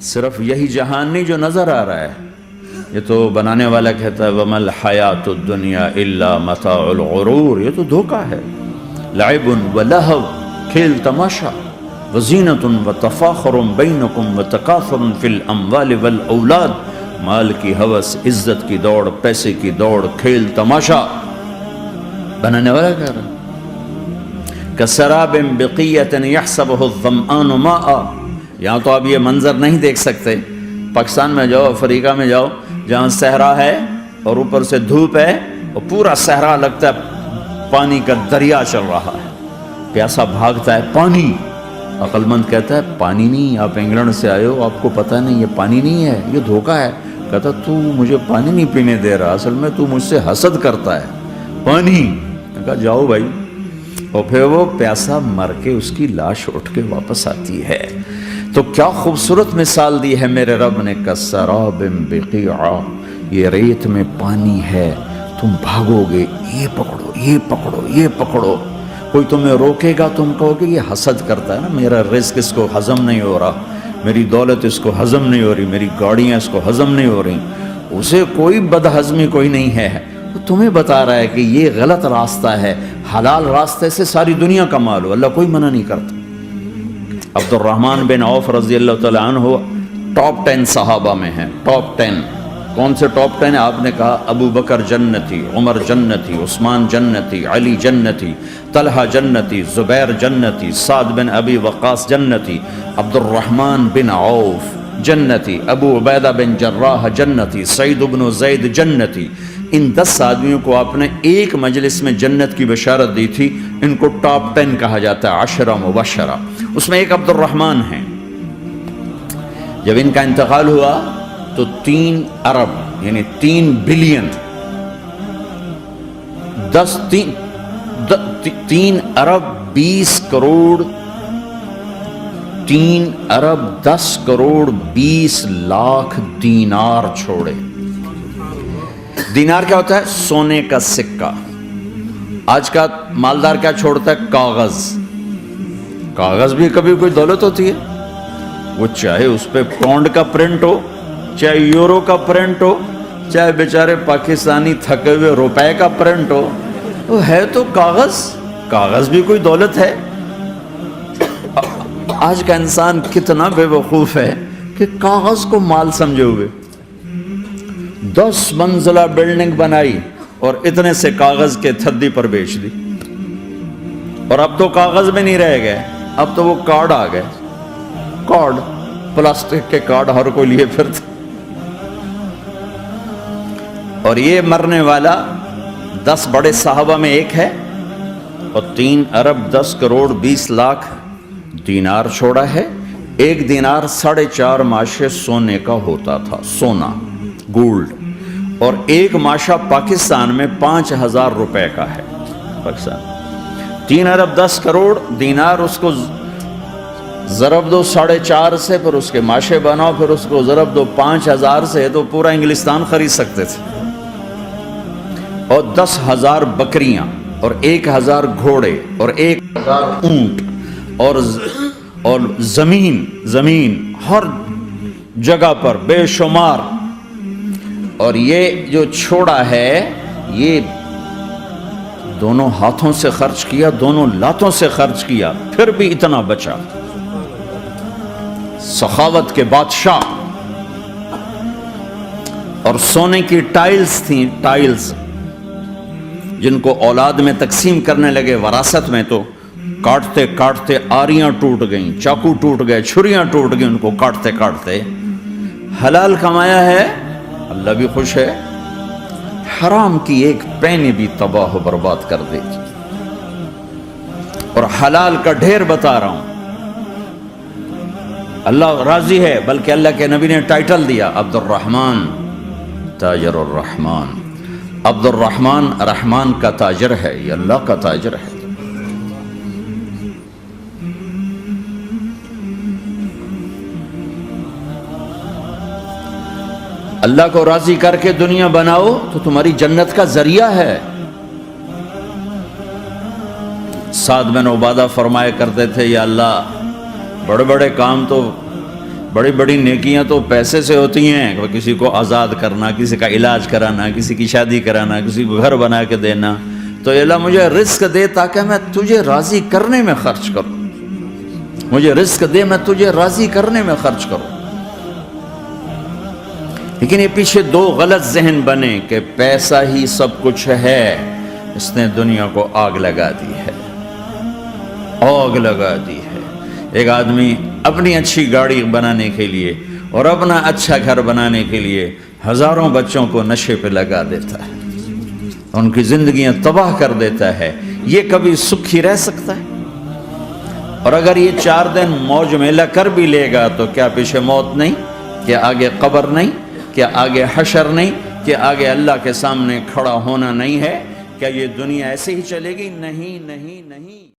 صرف یہی جہان نہیں جو نظر آ رہا ہے، یہ تو بنانے والا کہتا ہے وَمَا الْحَيَاةُ الدُّنْيَا إِلَّا مَتَاعُ الْغُرُورِ، یہ تو دھوکہ ہے، لَعِبٌ وَلَهْوٌ، کھیل تماشا، وَزِینَةٌ وَتَفَاخُرٌ بَيْنَكُمْ وَتَکَاثُرٌ فِی الْأَمْوَالِ وَالْأَوْلَادِ، مال کی ہوس، عزت کی دوڑ، پیسے کی دوڑ، کھیل تماشا۔ بنانے والا کہہ رہا كَسَرَابٍ بِقِيَّةٍ يَحْسَبُهُ الظَّمْآنُ مَاءً، یہاں تو آپ یہ منظر نہیں دیکھ سکتے، پاکستان میں جاؤ، افریقہ میں جاؤ، جہاں صحرا ہے اور اوپر سے دھوپ ہے اور پورا صحرا لگتا ہے پانی کا دریا چل رہا ہے، پیاسا بھاگتا ہے پانی، عقل مند کہتا ہے پانی نہیں، آپ انگلینڈ سے آئے ہو، آپ کو پتہ نہیں یہ پانی نہیں ہے، یہ دھوکہ ہے۔ کہتا تو مجھے پانی نہیں پینے دے رہا، اصل میں تو مجھ سے حسد کرتا ہے، پانی۔ کہا جاؤ بھائی، اور پھر وہ پیاسا مر کے اس کی لاش اٹھ کے واپس آتی ہے۔ تو کیا خوبصورت مثال دی ہے میرے رب نے، کَسَرَابٍ بِقِيعَةٍ، یہ ریت میں پانی ہے، تم بھاگو گے، یہ پکڑو، یہ پکڑو، یہ پکڑو، کوئی تمہیں روکے گا، تم کہو گے یہ حسد کرتا ہے نا، میرا رزق اس کو ہضم نہیں ہو رہا، میری دولت اس کو ہضم نہیں ہو رہی، میری گاڑیاں اس کو ہضم نہیں ہو رہی، اسے کوئی بدہضمی کوئی نہیں ہے، وہ تمہیں بتا رہا ہے کہ یہ غلط راستہ ہے، حلال راستے سے ساری دنیا کا مال ہو، اللہ کوئی منع نہیں کرتا۔ عبد الرحمن بن عوف رضی اللہ تعالیٰ عنہ ٹاپ 10 صحابہ میں ہیں، ٹاپ 10۔ کون سے ٹاپ 10 آپ نے کہا؟ ابو بکر جنتی، عمر جنتی، عثمان جنتی، علی جنتی، طلحہ جنتی، زبیر جنتی، سعد بن ابی وقاص جنتی، عبد الرحمن بن عوف جنتی، ابو عبیدہ بن جراح جنتی، سعید بن زید جنتی۔ ان 10 آدمیوں کو آپ نے ایک مجلس میں جنت کی بشارت دی تھی، ان کو ٹاپ 10 کہا جاتا ہے، 10 مبشرہ، اس میں ایک عبد الرحمن ہیں۔ جب ان کا انتقال ہوا تو 3 ارب یعنی 3 بلین 3 ارب 20 کروڑ 3 ارب 10 کروڑ 20 لاکھ دینار چھوڑے۔ دینار کیا ہوتا ہے؟ سونے کا سکہ۔ آج کا مالدار کیا چھوڑتا ہے؟ کاغذ۔ کاغذ بھی کبھی کوئی دولت ہوتی ہے، وہ چاہے اس پہ پاؤنڈ کا پرنٹ ہو، چاہے یورو کا پرنٹ ہو، چاہے بیچارے پاکستانی تھکے ہوئے روپے کا پرنٹ ہو، وہ ہے تو کاغذ۔ کاغذ بھی کوئی دولت ہے۔ آج کا انسان کتنا بے وقوف ہے کہ کاغذ کو مال سمجھے ہوئے 10 منزلہ بلڈنگ بنائی اور اتنے سے کاغذ کے تھدی پر بیچ دی، اور اب تو کاغذ میں نہیں رہ گئے، اب تو وہ کارڈ آ گئے، کارڈ، پلاسٹک کے کارڈ ہر کوئی لیے پھرتا۔ اور یہ مرنے والا 10 بڑے صحابہ میں ایک ہے، اور 3 ارب 10 کروڑ 20 لاکھ دینار چھوڑا ہے۔ ایک دینار 4.5 ماشے سونے کا ہوتا تھا، سونا، گولڈ، اور ایک ماشا پاکستان میں 5,000 روپے کا ہے۔ پاکستان 3 ارب 10 کروڑ دینار، اس کو ضرب دو 4.5 سے، پھر اس کے ماشے بناؤ، پھر اس کو ضرب دو 5,000 سے، تو پورا انگلستان خرید سکتے تھے۔ اور 10,000 بکریاں، اور 1,000 گھوڑے، اور 1,000 اونٹ، اور زمین ہر جگہ پر بے شمار۔ اور یہ جو چھوڑا ہے، یہ دونوں ہاتھوں سے خرچ کیا، دونوں لاتوں سے خرچ کیا، پھر بھی اتنا بچا۔ سخاوت کے بادشاہ۔ اور سونے کی ٹائلز تھیں، ٹائلز، جن کو اولاد میں تقسیم کرنے لگے وراثت میں، تو کاٹتے کاٹتے آریاں ٹوٹ گئیں، چاقو ٹوٹ گئے، چھریاں ٹوٹ گئیں، ان کو کاٹتے کاٹتے۔ حلال کمایا ہے، اللہ بھی خوش ہے، حرام کی ایک پینی بھی تباہ و برباد کر دے گی۔ اور حلال کا ڈھیر بتا رہا ہوں، اللہ راضی ہے، بلکہ اللہ کے نبی نے ٹائٹل دیا عبد الرحمن تاجر الرحمن۔ عبد الرحمن رحمان کا تاجر ہے، یہ اللہ کا تاجر ہے۔ اللہ کو راضی کر کے دنیا بناؤ تو تمہاری جنت کا ذریعہ ہے۔ سعد بن عبادہ فرمایا کرتے تھے، یا اللہ بڑے بڑے کام تو بڑی بڑی نیکیاں تو پیسے سے ہوتی ہیں، کسی کو آزاد کرنا، کسی کا علاج کرانا، کسی کی شادی کرانا، کسی کو گھر بنا کے دینا۔ تو اللہ مجھے رزق دے تاکہ میں تجھے راضی کرنے میں خرچ کروں، مجھے رزق دے میں تجھے راضی کرنے میں خرچ کروں۔ لیکن یہ پیچھے دو غلط ذہن بنے کہ پیسہ ہی سب کچھ ہے، اس نے دنیا کو آگ لگا دی ہے، آگ لگا دی ہے۔ ایک آدمی اپنی اچھی گاڑی بنانے کے لیے اور اپنا اچھا گھر بنانے کے لیے ہزاروں بچوں کو نشے پہ لگا دیتا ہے، ان کی زندگیاں تباہ کر دیتا ہے۔ یہ کبھی سکھی رہ سکتا ہے؟ اور اگر یہ 4 دن موج میلہ کر بھی لے گا تو کیا پیچھے موت نہیں؟ کیا آگے قبر نہیں؟ کیا آگے حشر نہیں؟ کیا آگے اللہ کے سامنے کھڑا ہونا نہیں ہے؟ کیا یہ دنیا ایسے ہی چلے گی؟ نہیں نہیں نہیں۔